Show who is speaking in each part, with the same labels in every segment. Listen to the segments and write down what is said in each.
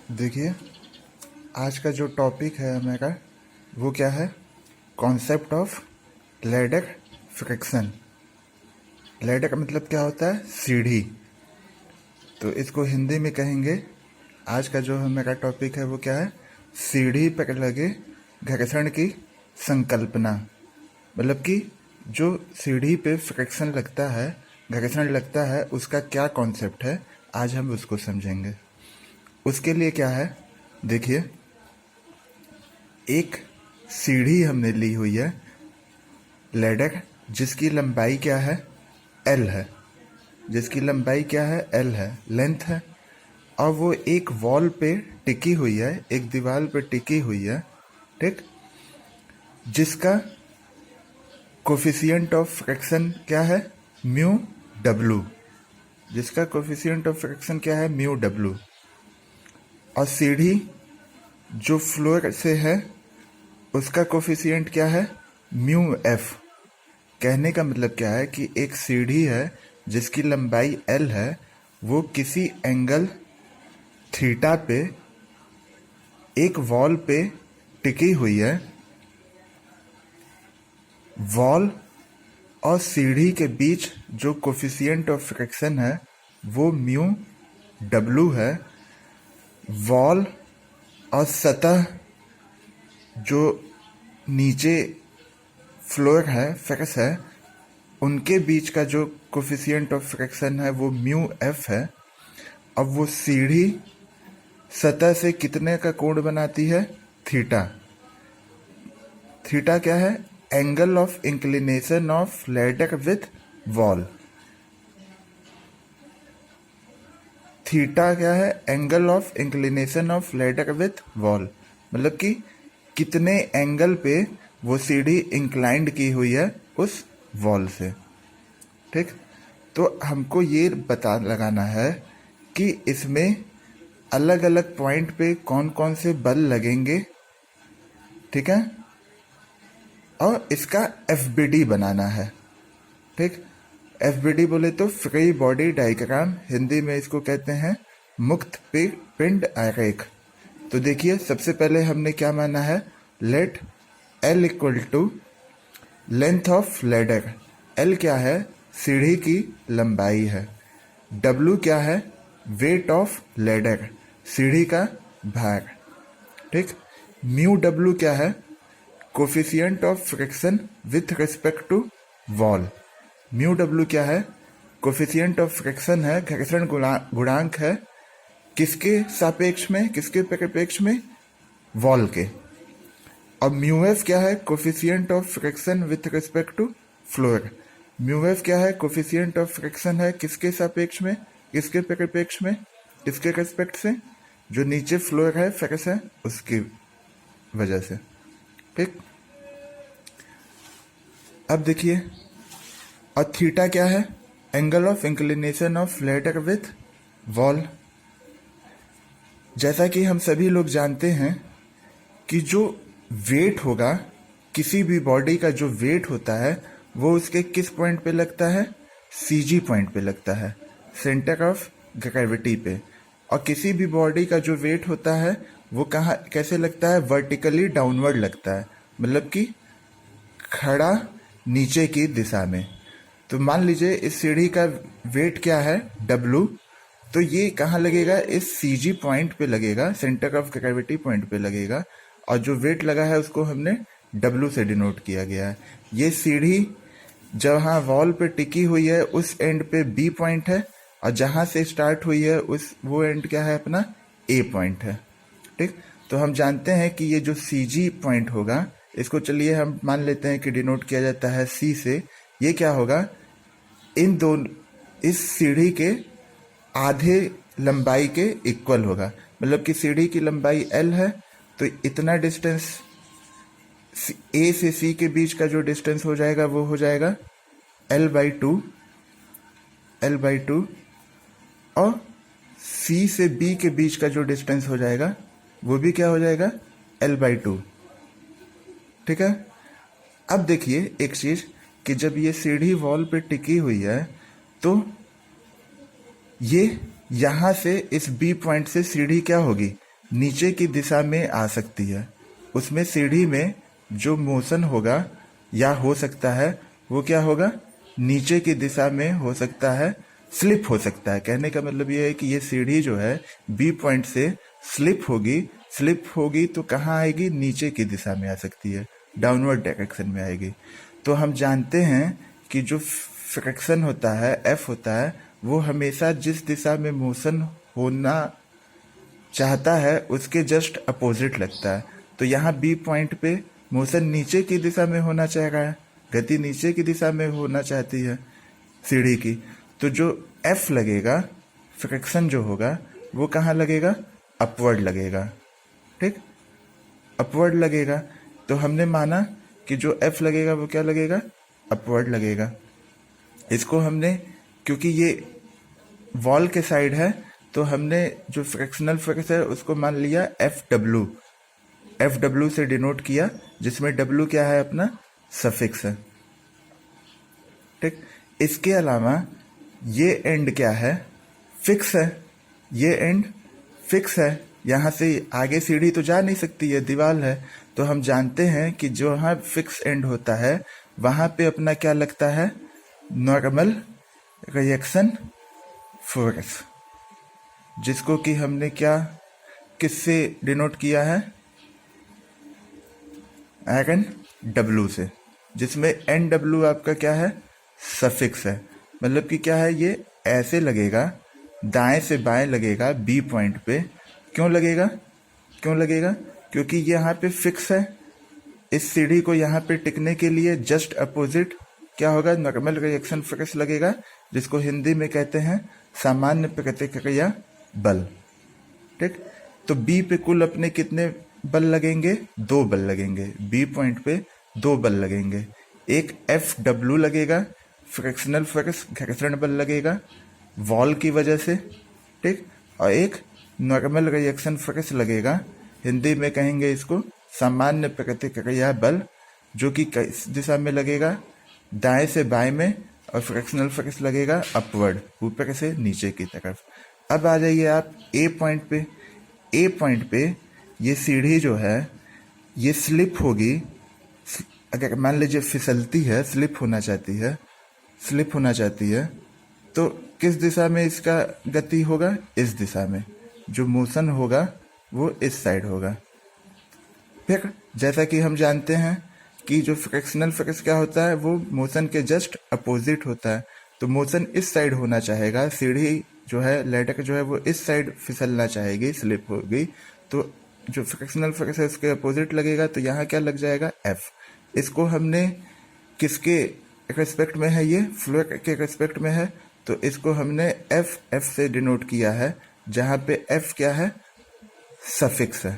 Speaker 1: देखिए, आज का जो टॉपिक है हमारा वो क्या है? Concept of ladder friction. Ladder का मतलब क्या होता है? सीढ़ी। तो इसको हिंदी में कहेंगे, आज का जो हमारा टॉपिक है वो क्या है? सीढ़ी पर लगे घर्षण की संकल्पना। मतलब कि जो सीढ़ी पे फ्रिक्शन लगता है, घर्षण लगता है, उसका क्या कॉन्सेप्ट है, आज हम उसको समझेंगे। उसके लिए क्या है, देखिए, एक सीढ़ी हमने ली हुई है, लैडर, जिसकी लंबाई क्या है? एल है। जिसकी लंबाई क्या है? एल है, लेंथ है। और वो एक वॉल पे टिकी हुई है, एक दीवार पे टिकी हुई है, ठीक, जिसका कोफिशिएंट ऑफ फ्रिक्शन क्या है? Mu W. जिसका कोफिशिएंट ऑफ फ्रिक्शन क्या है? Mu W. और सीढ़ी जो फ्लोर से है उसका कोफिशिएंट क्या है? Mu F. कहने का मतलब क्या है कि एक सीढ़ी है जिसकी लंबाई एल है, वो किसी एंगल थीटा पे एक वॉल पे टिकी हुई है। वॉल और सीढ़ी के बीच जो कोफिशिएंट ऑफ फ्रिक्शन है वो म्यू डब्लू है। वॉल और सतह जो नीचे फ्लोर है, फर्श है, उनके बीच का जो कोफिशिएंट ऑफ फ्रिक्शन है वो म्यू एफ है। अब वो सीढ़ी सतह से कितने का कोण बनाती है? थीटा। थीटा क्या है? Angle of inclination of ladder with wall. Theta क्या है? Angle of inclination of ladder with wall. मतलब कि कितने एंगल पे वो सीढ़ी इंक्लाइंड की हुई है उस वॉल से, ठीक। तो हमको ये पता लगाना है कि इसमें अलग अलग पॉइंट पे कौन कौन से बल लगेंगे, ठीक है, और इसका एफबीडी बनाना है, ठीक। एफबीडी बोले तो फ्री बॉडी डायग्राम, हिंदी में इसको कहते हैं मुक्त पिंड आरेख। तो देखिए, सबसे पहले हमने क्या माना है? Let l equal to length of ladder. L क्या है? सीढ़ी की लंबाई है। डब्लू क्या है? वेट ऑफ लैडर, सीढ़ी का भार, ठीक। म्यू डब्लू क्या है? Coefficient of friction with respect to wall. Mu डब्लू क्या है? कोफिशिएंट ऑफ फ्रिक्शन है, घर्षण गुणांक है, किसके सापेक्ष में? किसके परिपेक्ष में? वॉल के। अब म्यू एफ क्या है? Coefficient of friction with respect to floor. Mu f क्या है? कोफिशिएंट ऑफ फ्रिक्शन है, किसके सापेक्ष में? किसके परिपेक्ष में? किसके रिस्पेक्ट से? जो नीचे फ्लोर है, फर्श है, उसकी वजह से, ठीक। अब देखिए, और थीटा क्या है? Angle of inclination of ladder with wall. जैसा कि हम सभी लोग जानते हैं कि जो वेट होगा, किसी भी बॉडी का जो वेट होता है वो उसके किस पॉइंट पे लगता है? सीजी पॉइंट पे लगता है, सेंटर ऑफ ग्रेविटी पे। और किसी भी बॉडी का जो वेट होता है वो कहाँ, कैसे लगता है? वर्टिकली डाउनवर्ड लगता है, मतलब कि खड़ा नीचे की दिशा में। तो मान लीजिए इस सीढ़ी का वेट क्या है? डब्लू। तो ये कहाँ लगेगा? इस सीजी पॉइंट पे लगेगा, सेंटर ऑफ ग्रेविटी पॉइंट पे लगेगा। और जो वेट लगा है उसको हमने डब्लू से डिनोट किया गया है। ये सीढ़ी जहाँ वॉल पे टिकी हुई है उस एंड पे बी पॉइंट है, और जहाँ से स्टार्ट हुई है उस वो एंड क्या है? अपना ए पॉइंट है, ठीक। तो हम जानते हैं कि ये जो सी जी पॉइंट होगा, इसको चलिए हम मान लेते हैं कि डिनोट किया जाता है सी से। ये क्या होगा? इन दोनों, इस सीढ़ी के आधे लंबाई के इक्वल होगा। मतलब कि सीढ़ी की लंबाई एल है, तो इतना डिस्टेंस ए से सी के बीच का जो डिस्टेंस हो जाएगा वो हो जाएगा L by two. L by two. और सी से बी के बीच का जो डिस्टेंस हो जाएगा वो भी क्या हो जाएगा? एल बाई टू, ठीक है। अब देखिए एक चीज, कि जब ये सीढ़ी वॉल पे टिकी हुई है तो ये यहां से इस बी पॉइंट से सीढ़ी क्या होगी? नीचे की दिशा में आ सकती है। उसमें सीढ़ी में जो मोशन होगा या हो सकता है वो क्या होगा, नीचे की दिशा में हो सकता है, स्लिप हो सकता है। कहने का मतलब ये है कि ये सीढ़ी जो है बी पॉइंट से स्लिप होगी तो कहाँ आएगी, नीचे की दिशा में आ सकती है, डाउनवर्ड डायरेक्शन में आएगी। तो हम जानते हैं कि जो फ्रिक्शन होता है, एफ होता है, वो हमेशा जिस दिशा में मोशन होना चाहता है उसके जस्ट अपोजिट लगता है। तो यहाँ बी पॉइंट पे मोशन नीचे की दिशा में होना चाह रहा है, गति नीचे की दिशा में होना चाहती है सीढ़ी की। तो जो एफ लगेगा, फ्रिक्शन जो होगा वो कहाँ लगेगा, अपवर्ड लगेगा। ठीक, अपवर्ड लगेगा। तो हमने माना कि जो एफ लगेगा वो क्या लगेगा, अपवर्ड लगेगा। इसको हमने, क्योंकि ये वॉल के साइड है, तो हमने जो फ्रैक्शनल फोर्स है उसको मान लिया एफ डब्ल्यू से डिनोट किया, जिसमें डब्ल्यू क्या है, अपना सफिक्स है। ठीक, इसके अलावा ये एंड क्या है, फिक्स है। ये एंड फिक्स है, यहाँ से आगे सीढ़ी तो जा नहीं सकती, है दीवार है। तो हम जानते हैं कि जो यहाँ फिक्स एंड होता है वहाँ पे अपना क्या लगता है, नॉर्मल रिएक्शन फोर्स, जिसको कि हमने क्या किससे डिनोट किया है, एन डब्ल्यू से, जिसमें एन डब्ल्यू आपका क्या है, सफिक्स है। मतलब कि क्या है, ये ऐसे लगेगा, दाएं से बाएं लगेगा बी पॉइंट पे। क्यों लगेगा, क्योंकि ये यहाँ पे फिक्स है। इस सीढ़ी को यहाँ पे टिकने के लिए जस्ट अपोजिट क्या होगा, नॉर्मल रिएक्शन फोर्स लगेगा, जिसको हिंदी में कहते हैं सामान्य प्रतिक्रिया बल। ठीक, तो बी पे कुल अपने कितने बल लगेंगे, 2 बल लगेंगे। बी पॉइंट पे 2 बल लगेंगे। एक एफ डब्ल्यू लगेगा, फ्रिक्शनल फोर्स, घर्षण बल लगेगा वॉल की वजह से। ठीक, और एक नॉर्मल रिएक्शन फोर्स लगेगा, हिंदी में कहेंगे इसको सामान्य प्रतिक्रिया बल, जो कि किस दिशा में लगेगा, दाएं से बाएं में, और फ्रिक्शनल फोर्स लगेगा अपवर्ड, ऊपर से नीचे की तरफ। अब आ जाइए आप ए पॉइंट पे ये सीढ़ी जो है ये स्लिप होगी। अगर मान लीजिए फिसलती है, स्लिप होना चाहती है, तो किस दिशा में इसका गति होगा, इस दिशा में। जो मोशन होगा वो इस साइड होगा। फिर जैसा कि हम जानते हैं कि जो फ्रिक्शनल फोर्स क्या होता है, वो मोशन के जस्ट अपोजिट होता है। तो मोशन इस साइड होना चाहेगा, सीढ़ी जो है, लैडर जो है वो इस साइड फिसलना चाहेगी, स्लिप होगी। तो जो फ्रिक्शनल फोर्स है उसके अपोजिट लगेगा, तो यहाँ क्या लग जाएगा, एफ। इसको हमने किसके रेस्पेक्ट में है, ये फ्लोर के रेस्पेक्ट में है, तो इसको हमने एफ से डिनोट किया है, जहाँ पे एफ क्या है, सफिक्स है।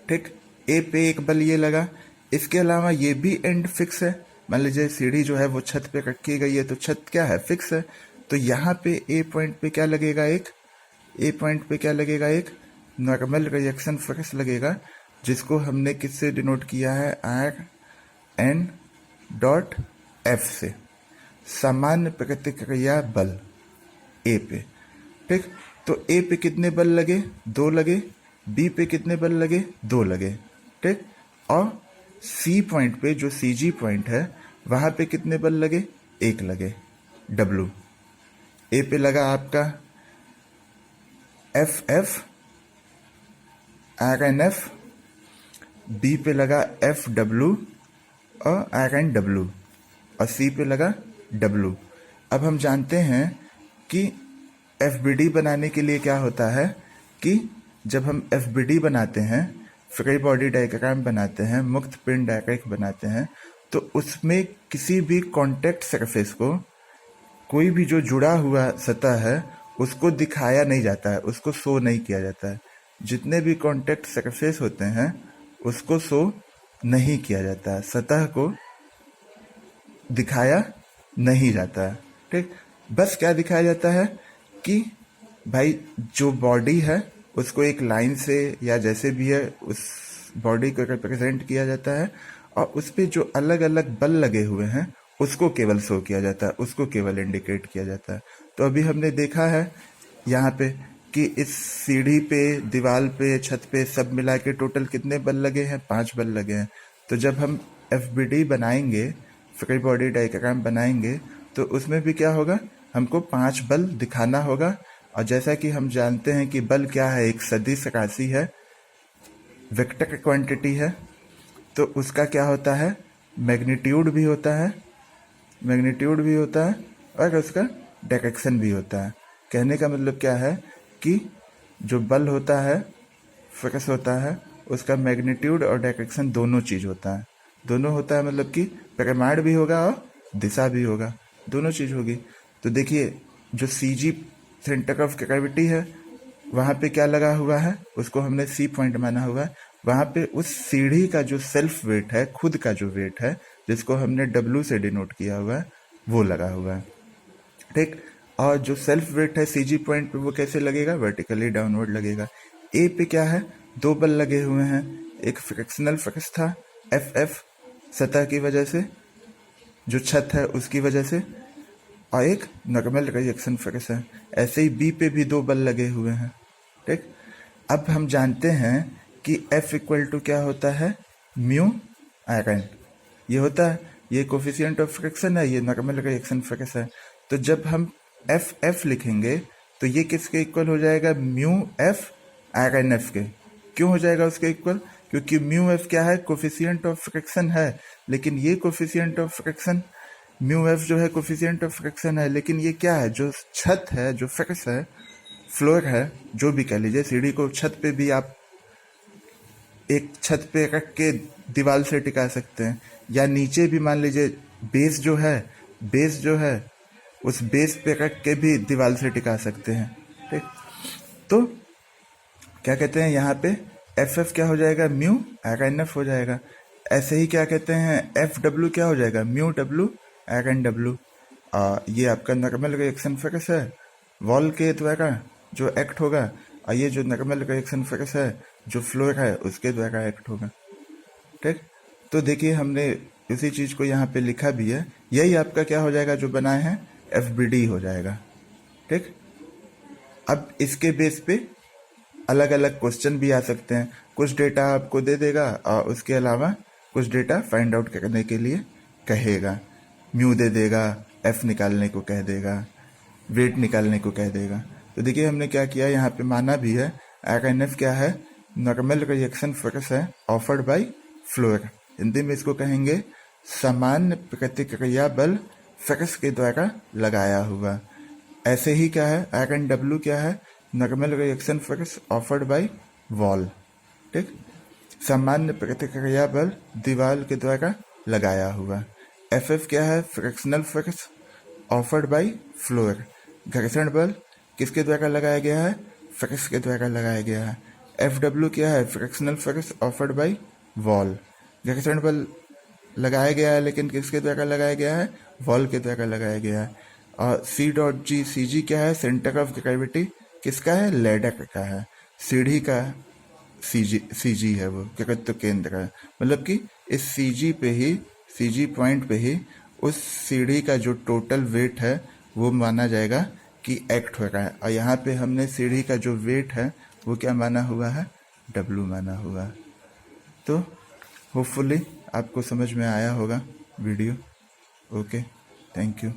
Speaker 1: ठीक, ए पे एक बल ये लगा। इसके अलावा ये भी एंड फिक्स है। मान लीजिए सीढ़ी जो है वो छत पे रखी गई है, तो छत क्या है, फिक्स है। तो यहाँ पे ए पॉइंट पे क्या लगेगा, एक नॉर्मल रिएक्शन फोर्स लगेगा, जिसको हमने किससे डिनोट किया है, आर एन डॉट एफ से, सामान्य प्रतिक्रिया बल ए पे। ठीक, तो ए पे कितने बल लगे, 2 लगे। बी पे कितने बल लगे, 2 लगे। ठीक, और सी पॉइंट पे जो सी जी पॉइंट है वहां पे कितने बल लगे, 1 लगे, डब्ल्यू। ए पे लगा आपका f r n f, B पे लगा एफ डब्ल्यू और आर एन डब्ल्यू, और सी पे लगा डब्ल्यू। अब हम जानते हैं कि एफ बी डी बनाने के लिए क्या होता है, कि जब हम एफ बी डी बनाते हैं, फ्री बॉडी डायग्राम बनाते हैं, मुक्त पिंड डायग्राम बनाते हैं, तो उसमें किसी भी कॉन्टैक्ट सरफेस को, कोई भी जो जुड़ा हुआ सतह है, उसको दिखाया नहीं जाता है, उसको शो नहीं किया जाता है। जितने भी कॉन्टैक्ट सरफेस होते हैं उसको शो नहीं किया जाता है, सतह को दिखाया नहीं जाता है। ठीक, बस क्या दिखाया जाता है कि भाई जो बॉडी है उसको एक लाइन से या जैसे भी है उस बॉडी को रिप्रेजेंट किया जाता है, और उस पर जो अलग अलग बल लगे हुए हैं उसको केवल शो किया जाता है, उसको केवल इंडिकेट किया जाता है। तो अभी हमने देखा है यहाँ पे कि इस सीढ़ी पे, दीवार पे, छत पे सब मिला के टोटल कितने बल लगे हैं? 5 बल लगे हैं। तो जब हम FBD बनाएंगे, फ्री बॉडी डायग्राम बनाएंगे, तो उसमें भी क्या होगा, हमको 5 बल दिखाना होगा। और जैसा कि हम जानते हैं कि बल क्या है, एक सदिश राशि है, वेक्टर क्वांटिटी है, तो उसका क्या होता है, मैग्नीट्यूड भी होता है, और उसका डायरेक्शन भी होता है। कहने का मतलब क्या है कि जो बल होता है, फोर्स होता है, उसका मैग्नीट्यूड और डायरेक्शन दोनों चीज होता है। दोनों होता है मतलब कि परिमाण भी होगा और दिशा भी होगा, दोनों चीज होगी। तो देखिए, जो CG सेंटर ऑफ ग्रेविटी है, वहाँ पे क्या लगा हुआ है, उसको हमने C पॉइंट माना हुआ है। वहाँ पे उस सीढ़ी का जो सेल्फ वेट है, खुद का जो वेट है, जिसको हमने W से डिनोट किया हुआ है, वो लगा हुआ है। ठीक। और जो सेल्फ वेट है CG पॉइंट पे, वो कैसे लगेगा, वर्टिकली डाउनवर्ड लगेगा। ए पे क्या है, 2 बल लगे हुए हैं। एक फ्रिक्शनल फोर्स था FF, सतह की वजह से, जो छत है उसकी वजह से, और एक नॉर्मल रिएक्शन फोर्स है। ऐसे ही बी पे भी 2 बल लगे हुए हैं। ठीक। अब हम जानते हैं कि F इक्वल टू क्या होता है, म्यू आयरन। ये होता है, ये कोफिशिएंट ऑफ फ्रिक्शन है, ये नॉर्मल रिएक्शन फोर्स है। तो जब हम F लिखेंगे तो ये किसके इक्वल हो जाएगा, म्यू F आयरन F के। क्यों हो जाएगा उसके इक्वल, क्योंकि म्यू F क्या है, कोफिशिएंट ऑफ फ्रिक्शन है, लेकिन ये coefficient of friction, mu F जो है कोफिशिएंट ऑफ फ्रिक्शन है, लेकिन ये क्या है, जो छत है, जो फोर्स है, फ्लोर है, जो भी कह लीजिए, सीढ़ी को छत पे भी आप एक छत पे रख के दीवार से टिका सकते हैं, या नीचे भी मान लीजिए बेस जो है उस बेस पे रख के भी दीवार से टिका सकते हैं। ठीक। तो क्या कहते हैं यहाँ पे, FF क्या हो जाएगा, म्यू आयरन F हो जाएगा। ऐसे ही क्या कहते हैं, FW क्या हो जाएगा, म्यू W आयरन W। ये आपका नॉर्मल रिएक्शन फोर्स है, वॉल के द्वारा जो एक्ट होगा, और ये जो नॉर्मल रिएक्शन फोर्स है, जो फ्लोर है, उसके द्वारा एक्ट होगा। ठीक। तो देखिए, हमने इसी चीज को यहाँ पे लिखा भी है। यही आपका क्या हो जाएगा, जो बनाए हैं, FBD हो जाएगा। ठीक। अब इसके बेस पे अलग अलग क्वेश्चन भी आ सकते हैं। कुछ डेटा आपको दे देगा और उसके अलावा कुछ डेटा फाइंड आउट करने के लिए कहेगा। म्यू दे देगा, F निकालने को कह देगा, वेट निकालने को कह देगा। तो देखिए, हमने क्या किया, यहाँ पे माना भी है, आयरन F क्या है, नॉर्मल रिएक्शन फोर्स है ऑफर्ड बाय फ्लोर। हिंदी में इसको कहेंगे सामान्य प्रतिक्रिया बल फोर्स के द्वारा लगाया हुआ। ऐसे ही क्या है, आयरन W क्या है, normal reaction force offered by wall. ठीक। सामान्य प्रतिक्रिया बल दीवार के द्वारा लगाया हुआ। FF क्या है, frictional force offered by floor. घर्षण बल किसके द्वारा लगाया गया है, फोर्स के द्वारा लगाया गया है। FW क्या है, frictional force offered by wall. घर्षण बल लगाया गया है, लेकिन किसके द्वारा लगाया गया है, वॉल के द्वारा लगाया गया है। और C.G CG क्या है, सेंटर ऑफ ग्रेविटी किसका है, लैडर का है। सीढ़ी का CG है, वो गुरुत्व केंद्र है। मतलब कि इस CG पॉइंट पे ही उस सीढ़ी का जो टोटल वेट है, वो माना जाएगा कि एक्ट हो रहा है। और यहाँ पे हमने सीढ़ी का जो वेट है, वो क्या माना हुआ है, W माना हुआ है। तो होपफुली आपको समझ में आया होगा वीडियो। Okay, thank you.